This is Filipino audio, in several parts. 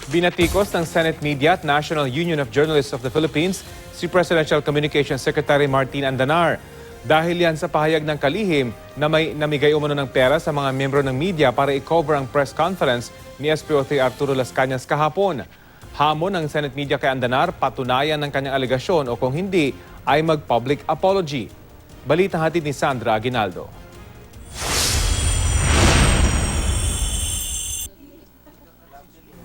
Binatikos ng Senate Media at National Union of Journalists of the Philippines si Presidential Communications Secretary Martin Andanar. Dahil yan sa pahayag ng kalihim na may namigay umano ng pera sa mga miyembro ng media para i-cover ang press conference ni SPO3 Arturo Las Cañas kahapon. Hamon ng Senate Media kay Andanar, patunayan ng kanyang alegasyon o kung hindi ay mag-public apology. Balita hatid ni Sandra Aguinaldo.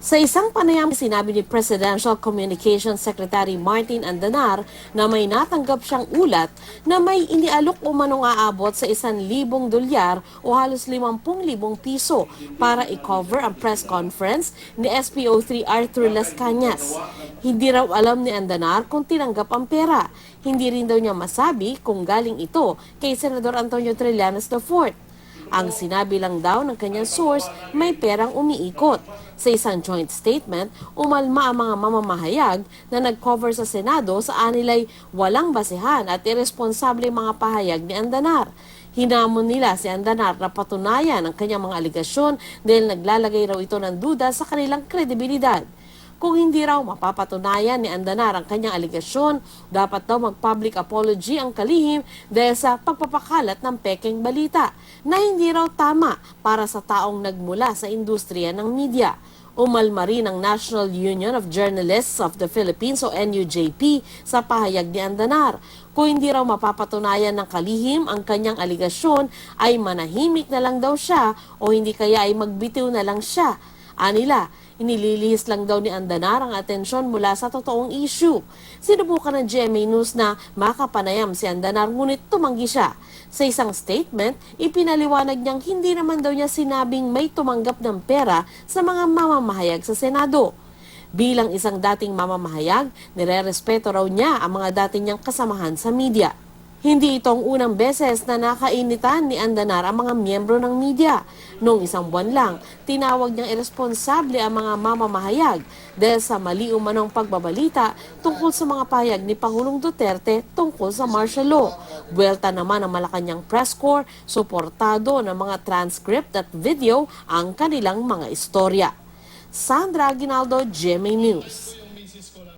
Sa isang panayam, sinabi ni Presidential Communications Secretary Martin Andanar na may natanggap siyang ulat na may inialok umanong aabot sa 1,000 dolyar o halos 50,000 piso para i-cover ang press conference ni SPO3 Arturo Las Cañas. Hindi raw alam ni Andanar kung tinanggap ang pera. Hindi rin daw niya masabi kung galing ito kay Senador Antonio Trillanes IV. Ang sinabi lang daw ng kanyang source, may perang umiikot. Sa isang joint statement, umalma ang mga mamamahayag na nag-cover sa Senado sa anilay walang basehan at irresponsable mga pahayag ni Andanar. Hinamon nila si Andanar na patunayan ang kanyang mga aligasyon dahil naglalagay raw ito ng duda sa kanilang kredibilidad. Kung hindi raw mapapatunayan ni Andanar ang kanyang aligasyon, dapat daw mag-public apology ang kalihim dahil sa pagpapakalat ng pekeng balita na hindi raw tama para sa taong nagmula sa industriya ng media. Umalma rin ang National Union of Journalists of the Philippines o NUJP sa pahayag ni Andanar. Kung hindi raw mapapatunayan ng kalihim ang kanyang aligasyon ay manahimik na lang daw siya o hindi kaya ay magbitiw na lang siya. Anila, inililihis lang daw ni Andanar ang atensyon mula sa totoong issue. Sinubukan ng GMA News na makapanayam si Andanar ngunit tumanggi siya. Sa isang statement, ipinaliwanag niyang hindi naman daw niya sinabing may tumanggap ng pera sa mga mamamahayag sa Senado. Bilang isang dating mamamahayag, nirerespeto raw niya ang mga dati niyang kasamahan sa media. Hindi itong unang beses na nakainitan ni Andanar ang mga miyembro ng media. Noong isang buwan lang, tinawag niyang irresponsable ang mga mamamahayag dahil sa mali umanong pagbabalita tungkol sa mga pahayag ni Pangulong Duterte tungkol sa martial law. Buwelta naman ang Malacanang Press Corps, suportado ng mga transcript at video ang kanilang mga istorya. Sandra Aguinaldo, GMA News.